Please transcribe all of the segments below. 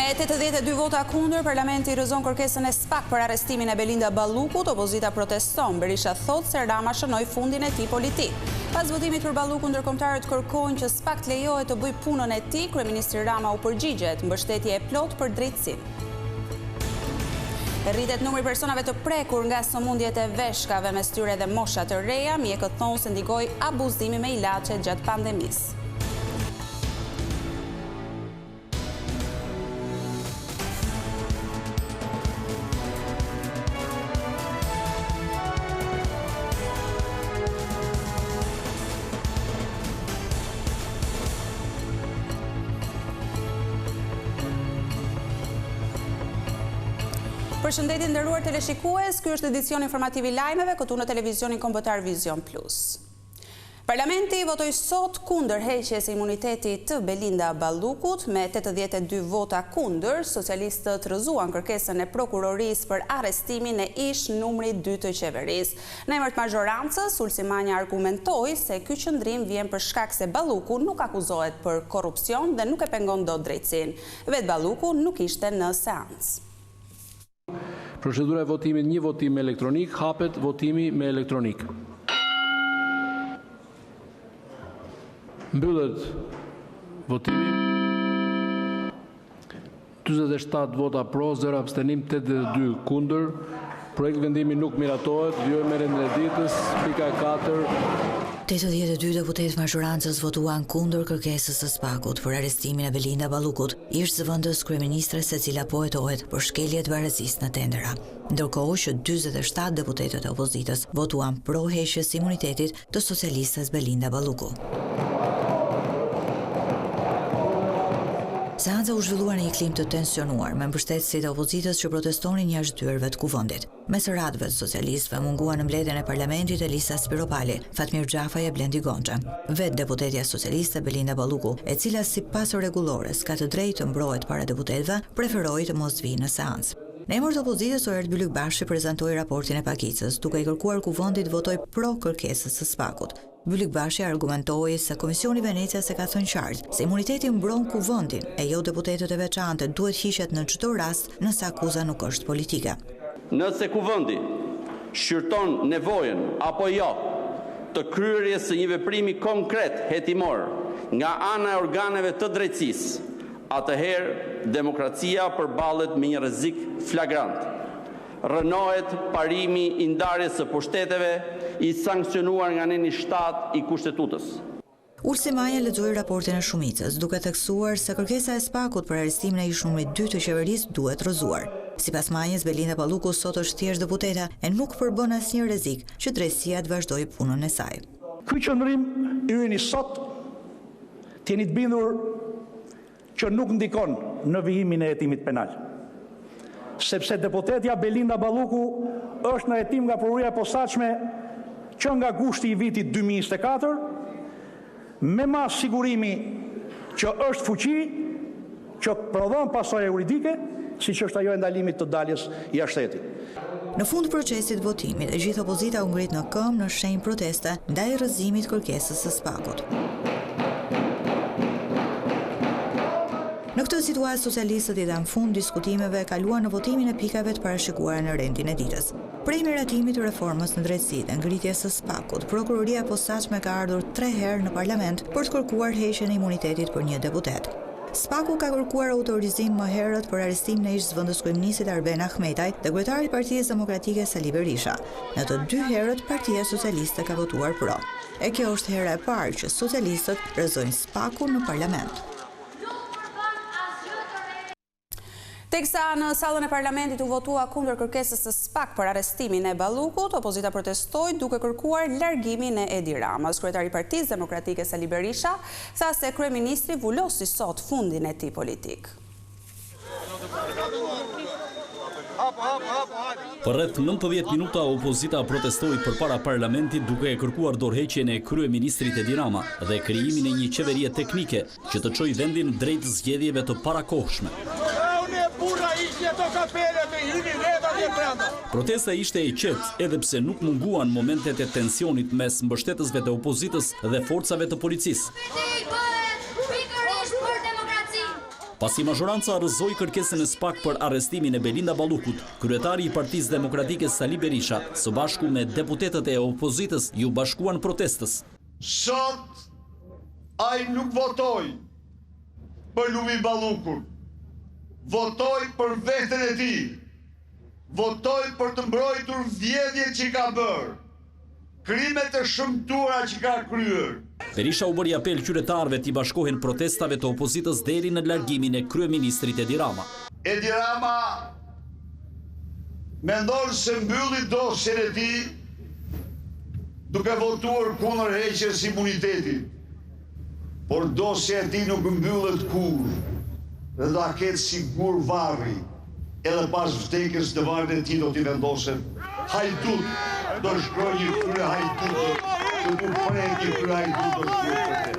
Me 82 vota kundër, parlamenti rrëzon kërkesën e SPAK për arrestimin e Belinda Ballukut. Opozita proteston. Berisha thot se Rama shënoi fundin e tij politik. Pas votimit për Ballukun, ndërkombëtarët kërkojnë që SPAK të lejohet të bëjë punën e tij. Kryeministri Rama u përgjigjet, mbështetje e plot për drejtësinë. Rritet numri personave të prekur nga sëmundjet e veshkave, mes tyre dhe mosha të reja. Mjekët thonë se ndigoi abuzimi me ilaçe gjatë pandemisë. Përshëndetje nderuar teleshikues, ky është edicioni informativ i lajmeve këtu në televizionin kombëtar Vision Plus. Parlamenti votoi sot kundër heqjes së imunitetit të Belinda Ballukut me 82 vota kundër. Socialistët rrëzuan kërkesën e prokurorisë për arrestimin e ish numri 2 të qeverisë. Në emër të majorancës, Ulsi Manja argumentoi se ky qëndrim vjen për shkak se Balluku nuk akuzohet për korrupsion dhe nuk e pengon dot drejtësinë. Vetë Balluku nuk ishte në seancë. Procedura e votimit, një votim elektronik, hapet votimi me elektronik. Mbyllet votimi. 47 vota pro, 0 abstenim, 82 kundër. Projekt vendimi nuk miratohet, vjoj me rendin e ditës, pika 4. 82 deputet majorancës votuan kundër kërkesës së SPAK-ut për arrestimin e Belinda Ballukut, ish zëvendës kryeministres e cila po hetohet për shkelje të barazisë në tendera. Ndërkohë që 47 deputetët e opozitës votuan pro heqjes së imunitetit të socialistes Belinda Balluku. Seanca u zhvilluar në një klim të tensionuar me mbështetësit e opozitës që protestonin jashtë dyerve të kuvendit. Mes radhëve të socialistëve munguan në mbledhjen e parlamentit Elisa Spiropali, Fatmir Xhafaj e Blendi Gonxha. Vetë deputetja socialiste Belinda Balluku, e cila sipas rregullores ka të drejtë të mbrohet para deputetëve, preferoi të mos vijë në seancë. Në emër të opozitës, Oert Bylyk Bashi prezantoi raportin e pakicës, duke i kërkuar kuvendit votoj pro kërkesës së SPAK-ut. Bylyk Bashi argumentoi se Komisioni Venecia se ka thënë qartë se imuniteti mbron kuvendin e jo deputetët e veçantë duhet hiqet në çdo rast nëse akuza nuk është politike. Nëse kuvendi shqyrton nevojën apo jo të kryerjes së një veprimi konkret hetimor nga ana e organeve të drejtësisë, atëherë demokracia përballet me një rrezik flagrant. Rënohet parimi i ndarjes së pushteteve i sankcionuar nga Neni 7 i Kushtetutës. Ulsi Manja lexoi raportin e shumicës, duke theksuar se kërkesa e SPAK-ut për arrestimin e ish numrit 2 të qeverisë duhet rrëzuar. Sipas Manjës, Belinda Balluku sot është thjesht deputete e nuk përbën asnjë rrezik që drejtësia të vazhdojë punën e saj. Ky qëndrim i yni sot t'jeni të bindur që nuk ndikon në vijimin e hetimit penal. Sepse deputetja Belinda Balluku është në hetim nga prokuroria e posaçme që nga gushti i vitit 2024, me mas sigurimi që është fuqi që prodhon pasojë juridike, siç është ajo e ndalimit të daljes jashtë shtetit. Në fund procesit votimit, e gjithë opozita u ngrit në këmbë në shenjë proteste ndaj rrëzimit kërkesës së SPAK-ut. Në këtë situatë, socialistët i dhanë fund diskutimeve e kaluan në votimin e pikave të parashikuara në rendin e ditës. Prej miratimit të reformës në drejtësi dhe ngritjes së SPAK-ut, prokuroria e posaçme ka ardhur 3 herë në parlament për të kërkuar heqjen e imunitetit për një deputet. SPAK-u ka kërkuar autorizim më herët për arrestimin e ish zëvendës kryeministit Arben Ahmetaj dhe kryetarit të Partisë Demokratike Sali Berisha. Në të 2 herët, Partia Socialiste ka votuar pro. E kjo është hera e parë që socialistët rrëzojnë SPAK-un në parlament. Teksa në sallën e parlamentit u votua kundër kërkesës së SPAK për arrestimin e Ballukut, opozita protestoi duke kërkuar largimin e Edi Ramës. Kryetari i Partisë Demokratike Sali Berisha tha se kryeministri vulosi sot fundin e tij politik. Për rreth 90 minuta opozita protestoi përpara parlamentit duke e kërkuar dorëheqjen e kryeministrit Edi Rama dhe krijimin e një qeverie teknike që të çojë vendin drejt zgjedhjeve të parakohshme. Protesta ishte e qetë edhe pse nuk munguan momentet e tensionit mes mbështetësve të opozitës dhe forcave të policisë. Pasi mazhoranca rrëzoi kërkesën e SPAK për arrestimin e Belinda Ballukut, kryetari i Partisë Demokratike Sali Berisha, së bashku me deputetët e opozitës, ju bashkuan protestës. Sot ai nuk votoi për Lumi Ballukun, votoi për veten e tij, votoi për të mbrojtur vjedhjet që ka bërë, krimet e shëmtuara që ka kryer. Berisha u bëri apel qytetarëve t'i bashkohen protestave të opozitës deri në largimin e kryeministrit Edi Rama. Edi Rama mendon se mbylli dosjen e tij duke votuar kundër heqjes imunitetit. Por dosja e tij nuk mbyllet kurrë dhe do ta ketë sigur varri. Edhe pas vdekjes në varrin e tij do t'i vendosen hajdut, do shkruaj një krye hajdut, do t'u preki krye hajdut do shkruaj.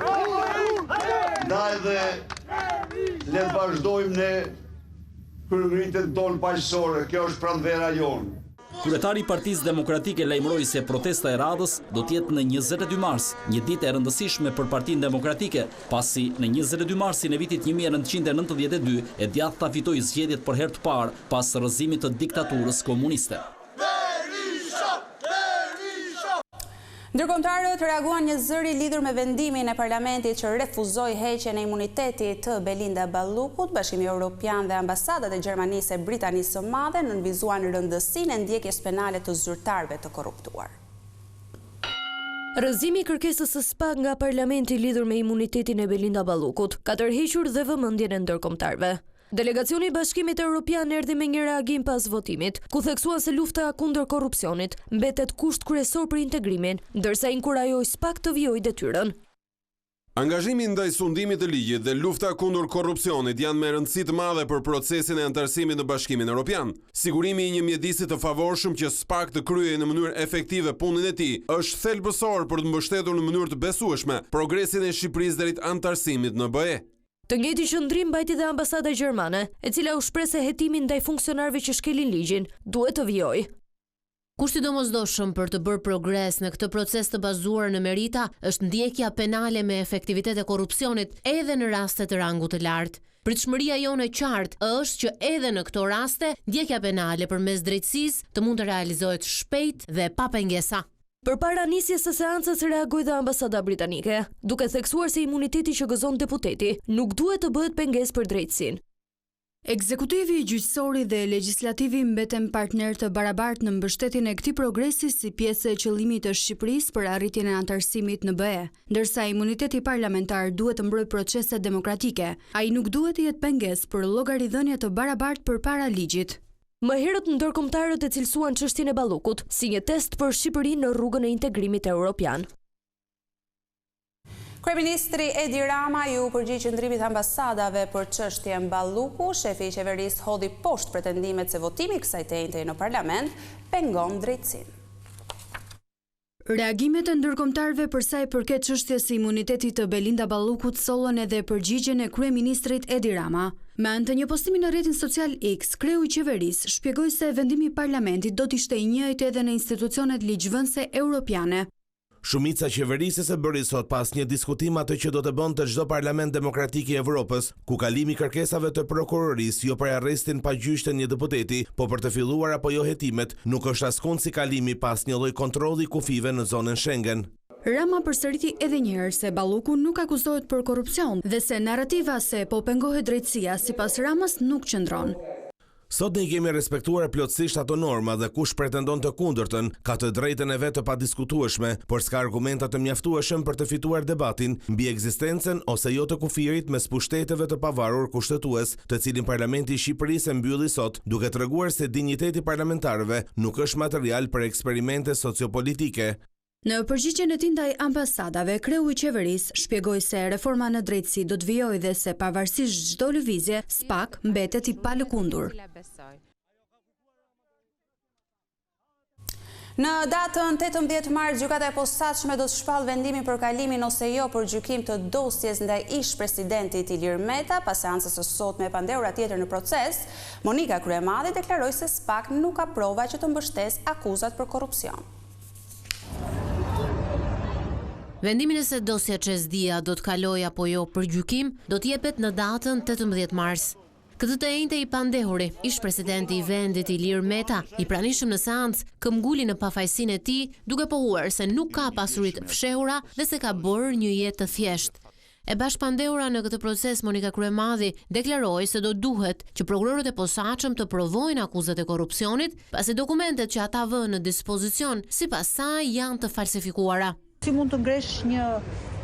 Ndaj dhe le të vazhdojmë ne kryerritjen tonë paqësore, kjo është pranvera jonë. Kryetari i Partisë Demokratike lajmëroi se protesta e radhës do të jetë në 22 mars, një ditë e rëndësishme për Partinë Demokratike, pasi në 22 marsin e vitit 1992 e djathta fitoi zgjedhjet për herë të parë pas rrëzimit të diktaturës komuniste. Ndërkombëtarët reaguan një zëri lidhur me vendimin e parlamentit që refuzoi heqjen e imunitetit të Belinda Ballukut. Bashkimi Evropian dhe ambasadat e Gjermanisë e Britanisë së Madhe nënvizuan rëndësinë e ndjekjes penale të zyrtarëve të korruptuar. Rrëzimi i kërkesës së SPAK nga parlamenti lidhur me imunitetin e Belinda Ballukut ka tërhequr dhe vëmendjen e ndërkombëtarëve. Delegacioni i Bashkimit Evropian erdhi me një reagim pas votimit, ku theksuan se lufta kundër korrupsionit mbetet kusht kryesor për integrimin, ndërsa inkurajoi SPAK të vijojë detyrën. Angazhimi ndaj sundimit të ligjit dhe lufta kundër korrupsionit janë me rëndësi të madhe për procesin e anëtarësimit në Bashkimin Evropian. Sigurimi i një mjedisi të favorshëm që SPAK të kryejë në mënyrë efektive punën e tij është thelbësor për të mbështetur në mënyrë të besueshme progresin e Shqipërisë drejt anëtarësimit në BE. Të njëjti qëndrim mbajti dhe ambasada gjermane, e cila u shpreh se hetimin ndaj funksionarëve që shkelin ligjin duhet të vijojë. Kushti domosdoshëm për të bërë progres në këtë proces të bazuar në merita është ndjekja penale me efektivitet e korrupsionit edhe në raste të rangut të lartë. Pritshmëria jonë e qartë është që edhe në këto raste ndjekja penale përmes drejtësisë të mund të realizohet shpejt dhe pa pengesa. Përpara nisjes së seancës reagoi dhe ambasada britanike, duke theksuar se imuniteti që gëzon deputeti nuk duhet të bëhet pengesë për drejtësinë. Ekzekutivi, gjyqësori dhe legislativi mbeten partner të barabartë në mbështetjen e këtij progresi si pjesë e qëllimit të Shqipërisë për arritjen e anëtarësimit në BE, ndërsa imuniteti parlamentar duhet të mbrojë procese demokratike. Ai nuk duhet të jetë pengesë për llogaridhënie të barabartë përpara ligjit. Më herët ndërkombëtarët e cilësuan çështjen e Ballukut si një test për Shqipërinë në rrugën e integrimit evropian. Kryeministri Edi Rama ju përgjigj qëndrimit ambasadave për çështjen Balluku. Shefi i qeverisë hodhi poshtë pretendimet se votimi i kësaj teje në parlament pengon drejtësinë. Reagimet e ndërkombëtarëve për sa i përket çështjes së imunitetit të Belinda Ballukut sollën edhe përgjigjen e kryeministrit Edi Rama. Me anë të një postimi në rrjetin social X, kreu i qeverisë shpjegoi se vendimi i parlamentit do të ishte i njëjtë edhe në institucionet ligjvënëse europiane. Shumica qeverisës e bëri sot pas një diskutim atë që do të bënte çdo parlament demokratik i Evropës, ku kalimi kërkesave të prokurorisë jo për arrestin pa gjyq të një deputeti, po për të filluar apo jo hetimet, nuk është askund si kalimi pas një lloj kontrolli kufive në zonën Schengen. Rama përsëriti edhe një herë se Balluku nuk akuzohet për korrupsion dhe se narrativa se po pengohet drejtësia sipas Ramës nuk qëndron. Sot ne kemi respektuar plotësisht ato norma dhe kush pretendon të kundërtën ka të drejtën e vet të padiskutueshme, por s'ka argumenta të mjaftueshëm për të fituar debatin mbi ekzistencën ose jo të kufirit mes pushteteve të pavarur kushtetues, të cilin Parlamenti i Shqipërisë e mbylli sot, duke treguar se dinjiteti parlamentarëve nuk është material për eksperimente sociopolitike. Në përgjigjen e tij ndaj ambasadave, kreu i qeverisë shpjegoi se reforma në drejtësi do të vijojë dhe se pavarësisht çdo lëvizje, SPAK mbetet i palëkundur. Në datën 18 mars, gjykata e posaçme do të shpallë vendimin për kalimin ose jo për gjykim të dosjes ndaj ish-presidentit Ilir Meta. Pas seancës së sotme e pandeura tjetër në proces, Monika Kryemadhi deklaroi se SPAK nuk ka prova që të mbështesë akuzat për korrupsion. Vendimin e se dosja Çezdia do të kalojë apo jo për gjykim do të jepet në datën 18 mars. Këtë të enjte i pandehuri, ish presidenti i vendit Ilir Meta, i pranishëm në seancë, këmbguli në pafajësinë e tij, duke pohuar se nuk ka pasuritë fshehura dhe se ka bërë një jetë të thjeshtë. E bashkëpandehura në këtë proces, Monika Kryemadhi deklaroi se do duhet që prokurorët e posaçëm të provojnë akuzat e korrupsionit, pasi dokumentet që ata vënë në dispozicion sipas saj janë të falsifikuara. Si mund të ngresh një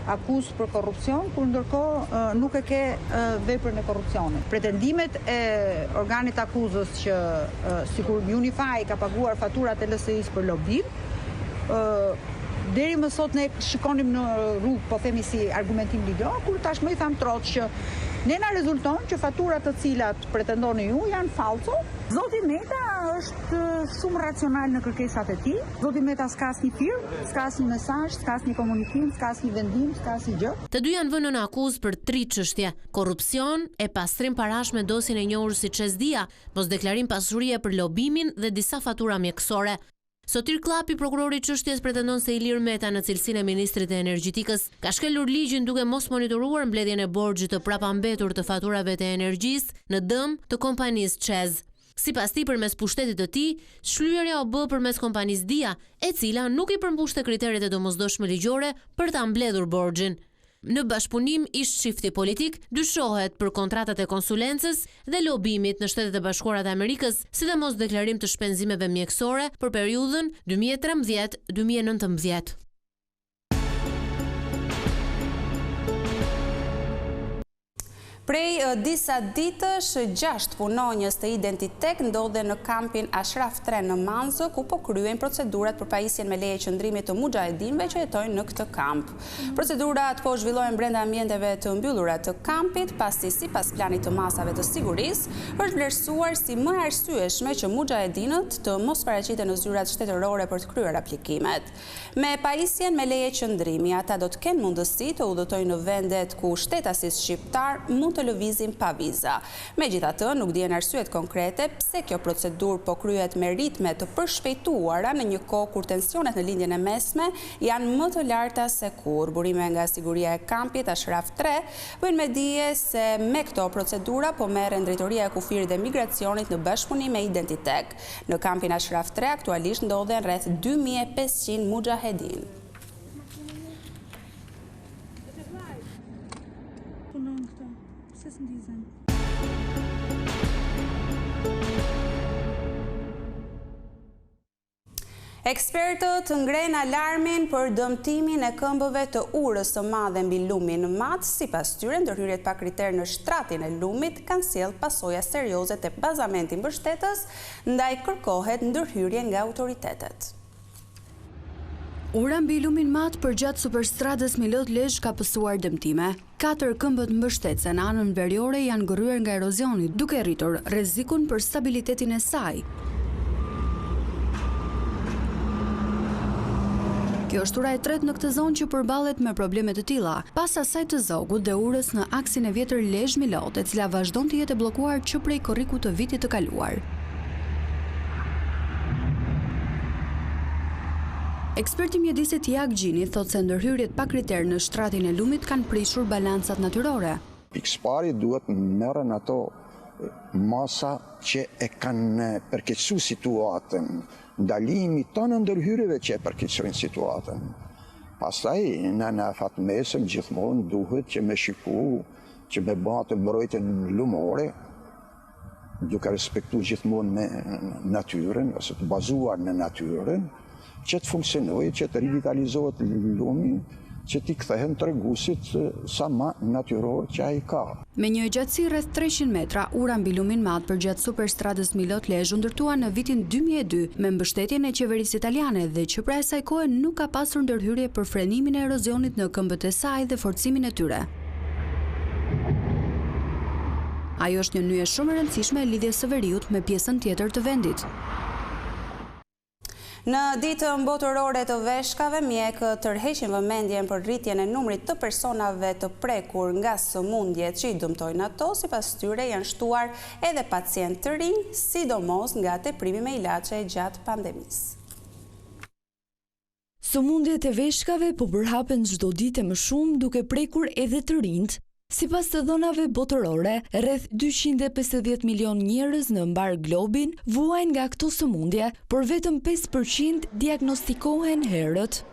akuzë për korrupsion, kur ndërkohë nuk e ke veprën e korrupsionit. Pretendimet e organit akuzës që sikur Unify ka paguar faturat e LSI-s për lobim, deri më sot ne shikonim në rrugë, po themi si argumentim ligjor, kur tashmë i tham troç që ne na rezulton që faturat të cilat pretendoni ju janë falso. Zoti Meta është shumë racional në kërkesat e tij. Zoti Meta s'ka asnjë firmë, s'ka asnjë mesazh, s'ka asnjë komunikim, s'ka asnjë vendim, s'ka asnjë gjë. Të dy janë vënë në akuzë për 3 çështje: korrupsion, e pastrim parash me dosjen e njohur si Çezdia, mosdeklarim pasurie për lobimin dhe disa fatura mjekësore. Sotir Klapi, prokurori i çështjes, pretendon se Ilir Meta në cilësinë e ministrit të energjetikës ka shkelur ligjin duke mos monitoruar mbledhjen e borxhit të prapambetur të faturave të energjisë në dëm të kompanisë Çez. Sipas tij, përmes pushtetit të tij, shlyerja u bë përmes kompanisë Dia, e cila nuk i përmbushte kriteret e domosdoshme ligjore për ta mbledhur borxhin. Në bashkëpunim ish çifti politik dyshohet për kontratat e konsulencës dhe lobimit në Shtetet e Bashkuara të Amerikës, sidomos deklarim të shpenzimeve mjekësore për periudhën 2013-2019. Prej disa ditësh, 6 punonjës të Identitek ndodhen në kampin Ashraf 3 në Manzë, ku po kryejnë procedurat për pajisjen me leje qëndrimit të mujahedinëve që jetojnë në këtë kamp. Procedurat po zhvillohen brenda ambienteve të mbyllura të kampit, pasi sipas planit të masave të sigurisë, është vlerësuar si më e arsyeshme që mujahedinët të mos paraqiten në zyrat shtetërore për të kryer aplikimet. Me pajisjen me leje qëndrimi, ata do të kenë mundësi të udhëtojnë në vendet ku shtetasit shqiptar mund të lëvizin pa viza. Megjithatë, nuk dihen arsyet konkrete pse kjo procedurë po kryhet me ritme të përshpejtuara në një kohë kur tensionet në lindjen e mesme janë më të larta se kur. Burime nga siguria e kampit Ashraf 3 bëjnë me dije se me këto procedura po merren Drejtoria e Kufirit dhe Migracionit në bashkëpunim me Identitek. Në kampin Ashraf 3 aktualisht ndodhen rreth 2500 mujahedin. Ekspertët ngrenë alarmin për dëmtimin e këmbëve të urës së madhe mbi lumin mat. Sipas tyre, ndërhyrjet pa kriter në shtratin e lumit kanë sjellë pasoja serioze te bazamenti mbështetës, ndaj kërkohet ndërhyrje nga autoritetet. Ura mbi lumin mat përgjatë superstradës Milot Lezhë ka pësuar dëmtime. 4 këmbët mbështetëse në anën veriore janë gërryer nga erozioni, duke rritur rrezikun për stabilitetin e saj. Kjo është ura e tretë në këtë zonë që përballet me probleme të tilla, pas asaj të zogut dhe urës në aksin e vjetër Lezhë-Milot, e cila vazhdon të jetë bllokuar që prej korrikut të vitit të kaluar. Eksperti mjedisit Jak Gjini thotë se ndërhyrjet pa kriter në shtratin e lumit kanë prishur balancat natyrore. Pikëspari duhet merren ato masa që e kanë përkeqësuar situatën, ndalimi tonë ndërhyrjeve që e përkeqësojnë situatën. Pastaj në fatmesëm gjithmonë duhet që me shiku, që me bëhet mbrojtjen lumore, duke respektuar gjithmonë me natyrën, ose të bazuar në natyrën, që të funksionojë, që të rivitalizohet lumi, që t'i kthehen treguesit sa më natyror që ai ka. Me një gjatësi rreth 300 metra, ura mbi lumin mat përgjatë superstradës Milot Lezhë u ndërtua në vitin 2002 me mbështetjen e qeverisë italiane dhe që pra asaj kohe nuk ka pasur ndërhyrje për frenimin e erozionit në këmbët e saj dhe forcimin e tyre. Ajo është një nyje shumë e rëndësishme e lidhjes së veriut me pjesën tjetër të vendit. Në ditën botërore të veshkave, mjekët tërheqin vëmendjen për rritjen e numrit të personave të prekur nga sëmundjet që i dëmtojnë ato, sipas tyre janë shtuar edhe pacientë të rinj, sidomos nga teprimi me ilaçe gjatë pandemisë. Sëmundjet e veshkave po përhapen çdo ditë më shumë duke prekur edhe të rinjt. Sipas të dhënave botërore, rreth 250 milion njerëz në mbar globin vuajnë nga këto sëmundje, por vetëm 5% diagnostikohen herët.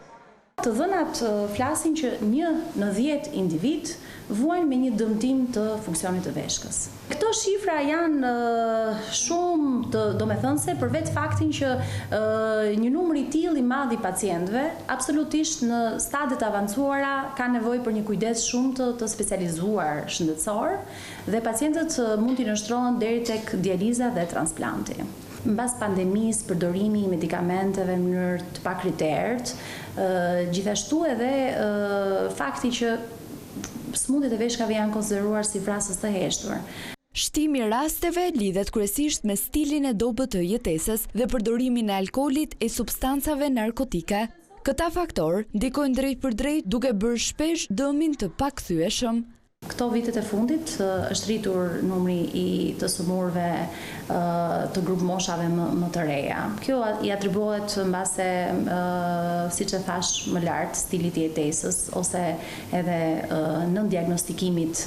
Të dhënat flasin që 1 në 10 individ vuajnë me një dëmtim të funksionit të veshkës. Këto shifra janë shumë domethënëse për vetë faktin që një numër i tillë i madh i pacientëve, absolutisht në stadet avancuara, ka nevojë për një kujdes shumë të specializuar shëndetësor dhe pacientët mund t'i nështrohen deri tek dializa dhe transplanti. Mbas pandemisë, përdorimi i medikamenteve në mënyrë të pakritert, gjithashtu edhe fakti që sëmundjet e veshkave janë konsideruar si vrasës të heshtur. Shtimi i rasteve lidhet kryesisht me stilin e dobët të jetesës dhe përdorimin e alkoolit e substancave narkotike. Këta faktor ndikojnë drejt për drejt duke bërë shpesh dëmin të pakthyeshëm. Këto vitet e fundit është rritur numri i të sëmurëve të grup moshave më të reja. Kjo i atribuohet mbase, siç e thash më lart, stilit i jetesës ose edhe nën diagnostikimit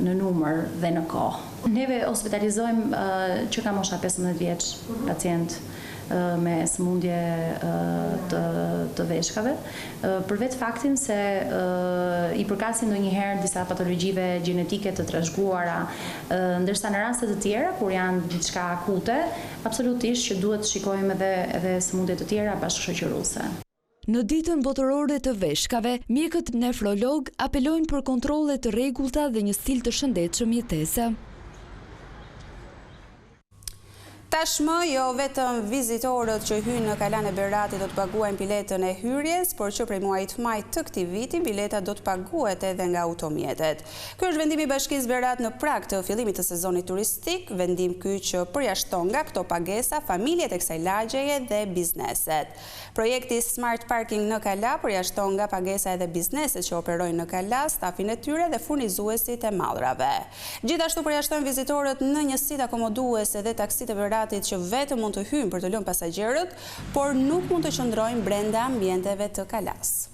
në numër dhe në kohë. Neve hospitalizojmë që ka mosha 15 vjeç pacient me sëmundje të veshkave, për vetë faktin se i përkasin ndonjëherë disa patologjive gjenetike të trashëguara, ndërsa në raste të tjera, kur janë diçka akute, absolutisht që duhet të shikojmë edhe sëmundje të tjera bashkëshoqëruese. Në ditën botërore të veshkave, mjekët nefrolog apelojnë për kontrolle të rregullta dhe një stil të shëndetshëm jetese. Tashmë, jo vetëm vizitorët që hyjnë në Kalan e Berratit do të paguajnë biletën e hyrjes, por që prej muajit maj të këtij viti, bileta do të paguhet edhe nga automjetet. Ky është vendimi i Bashkisë Berat në prag të fillimit të sezonit turistik, vendim ky që përjashton nga këto pagesa familjet e kësaj lagjeje dhe bizneset. Projekti Smart Parking në Kala përjashton nga pagesa edhe bizneset që operojnë në Kala, stafin e tyre dhe furnizuesit e mallrave. Gjithashtu përjashtojnë vizitorët në njësitë akomoduese dhe taksitë e Beratit që vetëm mund të hyjnë për të lënë pasagjerët, por nuk mund të qëndrojnë brenda ambienteve të Kalas.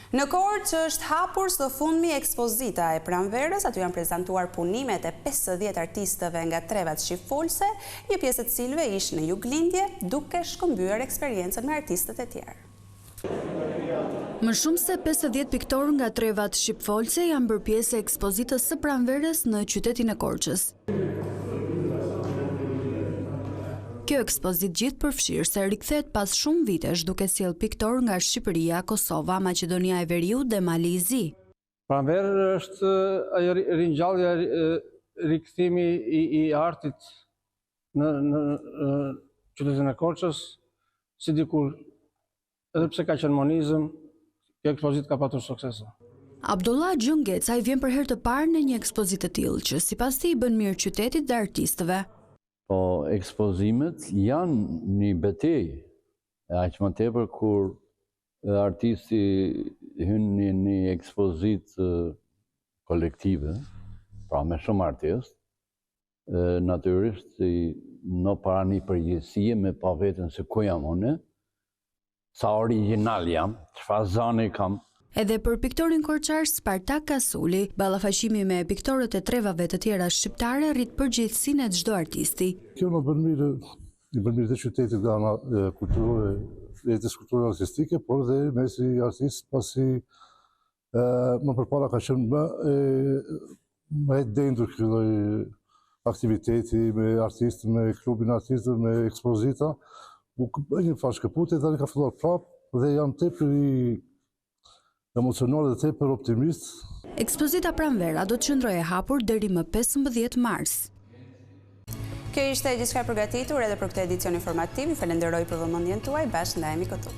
Në Korçë është hapur së fundmi ekspozita e pranverës, aty janë prezantuar punimet e 50 artistëve nga trevat shqipfolse, një pjesë e cilëve ishte në juglindje, duke shkëmbyer eksperiencën me artistët e tjerë. Më shumë se 50 piktorë nga trevat shqipfolse janë bërë pjesë e ekspozitës së pranverës në qytetin e Korçës. Kjo ekspozit gjithë përfshirë se rikthehet pas shumë vitesh duke sjell piktor nga Shqipëria, Kosova, Maqedonia e Veriut dhe Mali i Zi. Pranverë është ajo ringjallja, rikthimi i artit në qytetin e Korçës, si dikur, edhe pse ka qenë monizëm, kjo ekspozit ka patur sukses. Abdullah Gjungecaj vjen për herë të parë në një ekspozit të tillë që sipas tij bën mirë qytetit dhe artistëve. Po, ekspozimet janë një betejë, aq më tepër kur artisti hyn në një ekspozit kolektive, pra me shumë artist, natyrisht në para një përgjegjësie me pa veten se ku jam unë, sa original jam, çfarë zani kam. Edhe për piktorin korçar Spartak Kasuli, ballafaqimi me piktorët e trevave të tjera shqiptare rrit përgjegjësinë e çdo artisti. Kjo më bën mirë, i bën mirë të qytetit nga ana kulturore, jetës kulturore artistike, por dhe ne si artist pasi më përpara ka qenë më e dendur ky lloj aktiviteti me artistë, me klubin artistëve, me ekspozita. U bë një fash kapute, tani ka filluar prapë dhe jam tepër i emocional dhe tepër optimist. Ekspozita pranvera do të qëndrojë e hapur deri më 15 mars. Kjo ishte gjithçka e përgatitur edhe për këtë edicion informativ. Ju falenderoj për vëmendjen tuaj, bashkë ndajemi këtu.